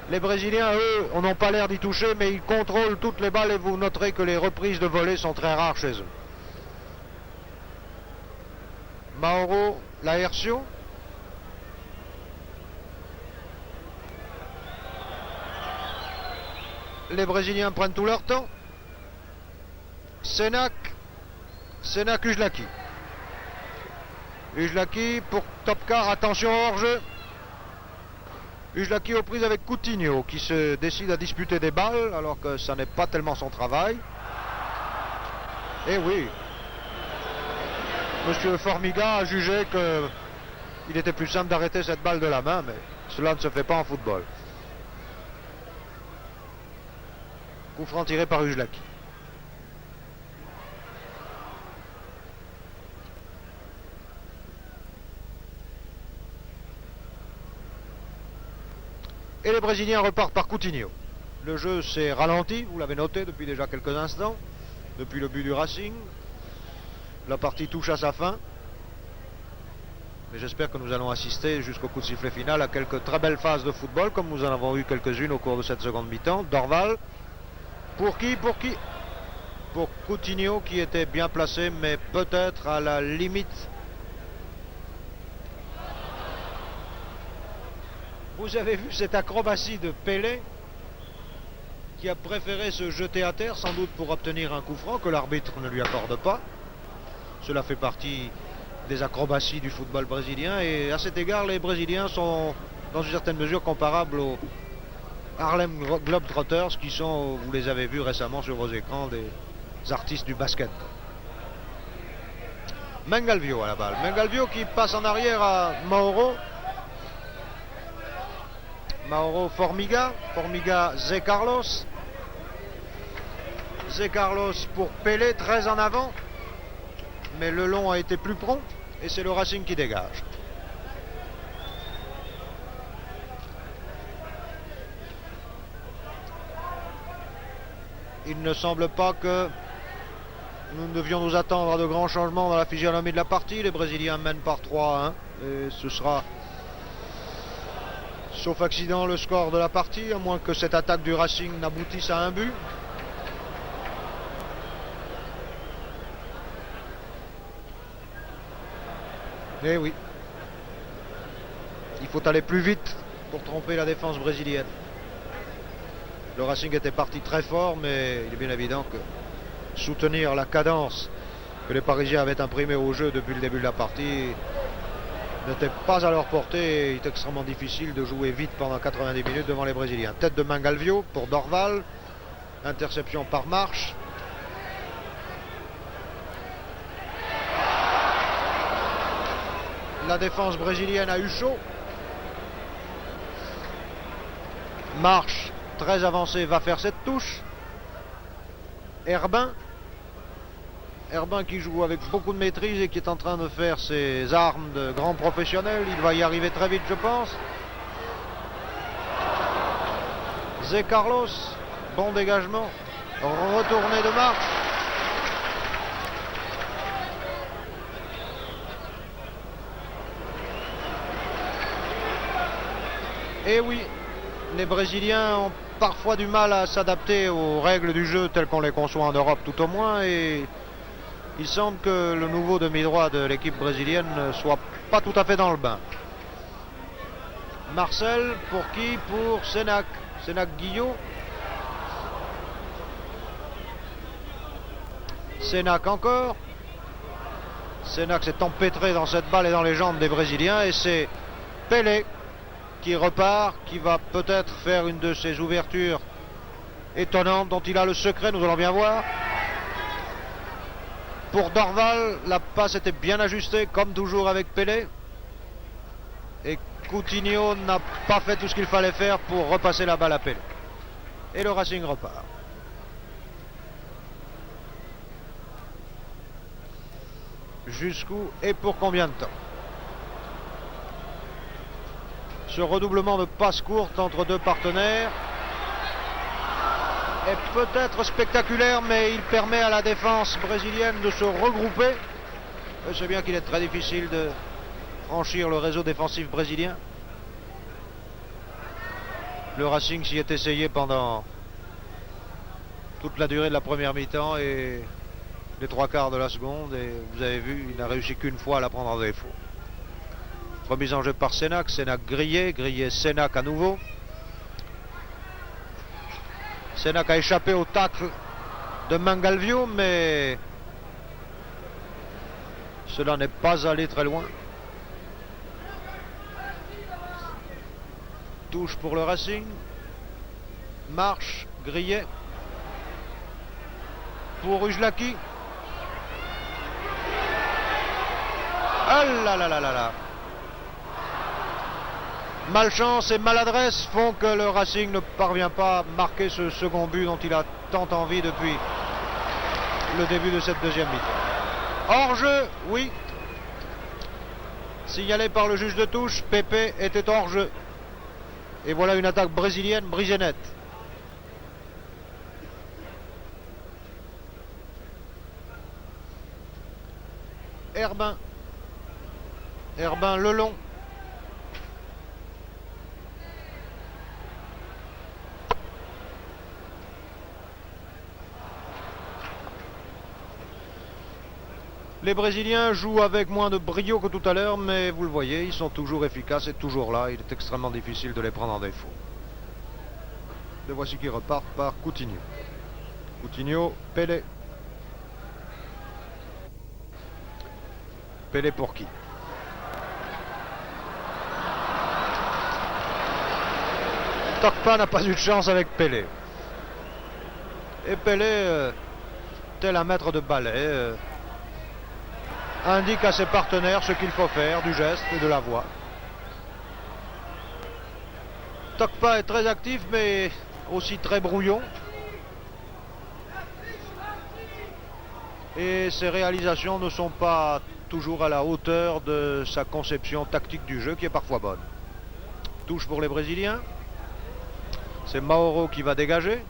Les Brésiliens, eux, n'ont pas l'air d'y toucher, mais ils contrôlent toutes les balles et vous noterez que les reprises de volée sont très rares chez eux. Mauro Laércio. Les Brésiliens prennent tout leur temps. Sénac Ujlaki. Ujlaki pour Topkar, attention hors-jeu. Ujlaki aux prises avec Coutinho qui se décide à disputer des balles alors que ça n'est pas tellement son travail. Et oui, Monsieur Formiga a jugé qu'il était plus simple d'arrêter cette balle de la main, mais cela ne se fait pas en football. Coup franc tiré par Ujlaki. Et les Brésiliens repartent par Coutinho. Le jeu s'est ralenti, vous l'avez noté depuis déjà quelques instants, depuis le but du Racing. La partie touche à sa fin. Mais j'espère que nous allons assister jusqu'au coup de sifflet final à quelques très belles phases de football, comme nous en avons eu quelques-unes au cours de cette seconde mi-temps. Dorval. Pour qui? Pour Coutinho qui était bien placé, mais peut-être à la limite. Vous avez vu cette acrobatie de Pelé qui a préféré se jeter à terre, sans doute pour obtenir un coup franc que l'arbitre ne lui accorde pas. Cela fait partie des acrobaties du football brésilien et à cet égard les Brésiliens sont dans une certaine mesure comparables aux Harlem Globetrotters qui sont, vous les avez vus récemment sur vos écrans, des artistes du basket. Mengalvio à la balle. Mengalvio qui passe en arrière à Mauro. Mauro Formiga Zé Carlos pour Pelé, très en avant, mais le long a été plus prompt et c'est le Racing qui dégage. Il ne semble pas que nous devions nous attendre à de grands changements dans la physionomie de la partie. Les Brésiliens mènent par 3-1 et ce sera, sauf accident, le score de la partie, à moins que cette attaque du Racing n'aboutisse à un but. Eh oui. Il faut aller plus vite pour tromper la défense brésilienne. Le Racing était parti très fort, mais il est bien évident que soutenir la cadence que les Parisiens avaient imprimée au jeu depuis le début de la partie n'était pas à leur portée. Il est extrêmement difficile de jouer vite pendant 90 minutes devant les Brésiliens. Tête de Mengalvio pour Dorval. Interception par marche. La défense brésilienne a eu chaud. Marche, très avancé, va faire cette touche. Herbin qui joue avec beaucoup de maîtrise et qui est en train de faire ses armes de grand professionnel. Il va y arriver très vite, je pense. Zé Carlos, bon dégagement. Retourné de marche. Et oui, les Brésiliens ont parfois du mal à s'adapter aux règles du jeu telles qu'on les conçoit en Europe tout au moins, et il semble que le nouveau demi-droit de l'équipe brésilienne ne soit pas tout à fait dans le bain. Marcel, pour qui? Pour Sénac. Sénac-Guillot. Sénac encore. Sénac s'est empêtré dans cette balle et dans les jambes des Brésiliens, et c'est Pelé qui repart, qui va peut-être faire une de ces ouvertures étonnantes dont il a le secret, nous allons bien voir. Pour Dorval, la passe était bien ajustée, comme toujours avec Pelé. Et Coutinho n'a pas fait tout ce qu'il fallait faire pour repasser la balle à Pelé. Et le Racing repart. Jusqu'où et pour combien de temps? Ce redoublement de passes courtes entre deux partenaires est peut-être spectaculaire, mais il permet à la défense brésilienne de se regrouper. Je sais bien qu'il est très difficile de franchir le réseau défensif brésilien. Le Racing s'y est essayé pendant toute la durée de la première mi-temps et les trois quarts de la seconde, et vous avez vu, il n'a réussi qu'une fois à la prendre en défaut. Remise en jeu par Sénac, Sénac grillé, Sénac à nouveau. Sénac a échappé au tacle de Mangalvio, mais cela n'est pas allé très loin. Touche pour le Racing. Marche, Grillet. Pour Ujlaki. Ah là là là là là. Malchance et maladresse font que le Racing ne parvient pas à marquer ce second but dont il a tant envie depuis le début de cette deuxième mi-temps. Hors-jeu, oui. Signalé par le juge de touche, Pepe était hors-jeu. Et voilà une attaque brésilienne brisée net. Herbin Lelong. Les Brésiliens jouent avec moins de brio que tout à l'heure, mais vous le voyez, ils sont toujours efficaces et toujours là. Il est extrêmement difficile de les prendre en défaut. Les voici qui repartent par Coutinho. Coutinho, Pelé. Pelé pour qui? Tokpa n'a pas eu de chance avec Pelé. Et Pelé, tel un maître de ballet, indique à ses partenaires ce qu'il faut faire, du geste et de la voix. Tokpa est très actif, mais aussi très brouillon. Et ses réalisations ne sont pas toujours à la hauteur de sa conception tactique du jeu, qui est parfois bonne. Touche pour les Brésiliens. C'est Mauro qui va dégager.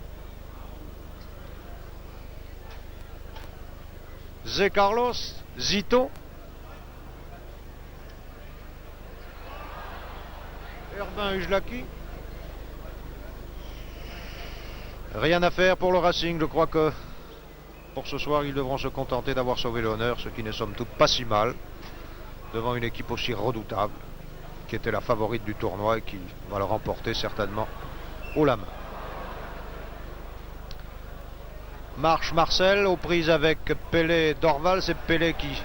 Zé Carlos, Zito. Herbin Ujlaki. Rien à faire pour le Racing. Je crois que pour ce soir, ils devront se contenter d'avoir sauvé l'honneur, ce qui n'est somme toute pas si mal, devant une équipe aussi redoutable, qui était la favorite du tournoi et qui va le remporter certainement haut la main. Marche Marcel aux prises avec Pelé Dorval. C'est Pelé qui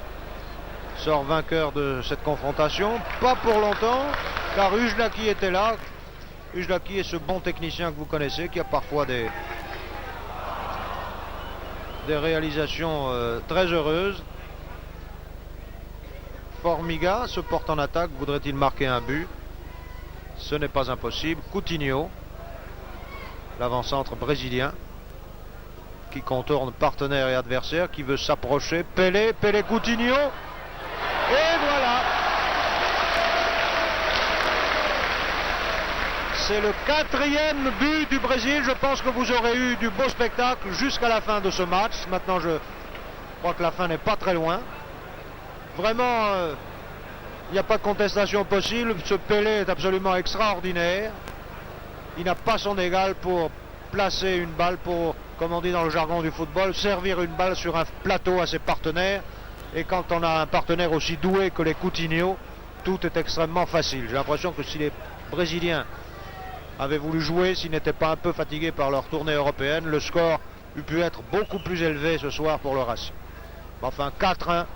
sort vainqueur de cette confrontation. Pas pour longtemps, car Ujlaki était là. Ujlaki est ce bon technicien que vous connaissez, qui a parfois des réalisations très heureuses. Formiga se porte en attaque. Voudrait-il marquer un but? Ce n'est pas impossible. Coutinho, l'avant-centre brésilien, qui contourne partenaire et adversaire, qui veut s'approcher. Pelé Coutinho. Et voilà. C'est le 4e but du Brésil. Je pense que vous aurez eu du beau spectacle jusqu'à la fin de ce match. Maintenant, je crois que la fin n'est pas très loin. Vraiment, il n'y a pas de contestation possible. Ce Pelé est absolument extraordinaire. Il n'a pas son égal pour placer une balle, pour, comme on dit dans le jargon du football, servir une balle sur un plateau à ses partenaires. Et quand on a un partenaire aussi doué que les Coutinho, tout est extrêmement facile. J'ai l'impression que si les Brésiliens avaient voulu jouer, s'ils n'étaient pas un peu fatigués par leur tournée européenne, le score eût pu être beaucoup plus élevé ce soir pour le Racing. Enfin, 4-1,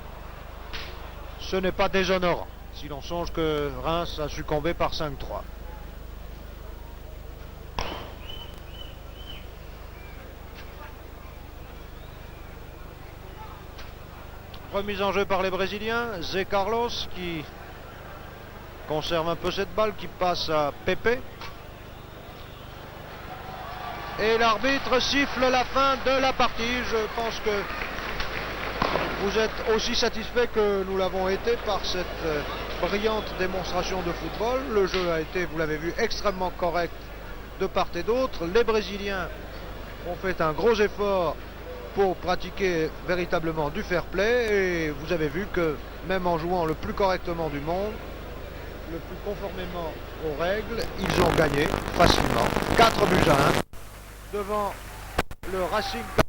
ce n'est pas déshonorant, si l'on songe que Reims a succombé par 5-3. Remise en jeu par les Brésiliens. Zé Carlos qui conserve un peu cette balle, qui passe à Pepe. Et l'arbitre siffle la fin de la partie. Je pense que vous êtes aussi satisfait que nous l'avons été par cette brillante démonstration de football. Le jeu a été, vous l'avez vu, extrêmement correct de part et d'autre. Les Brésiliens ont fait un gros effort pour pratiquer véritablement du fair play et vous avez vu que même en jouant le plus correctement du monde, le plus conformément aux règles, ils ont gagné facilement 4 buts à 1 devant le Racing.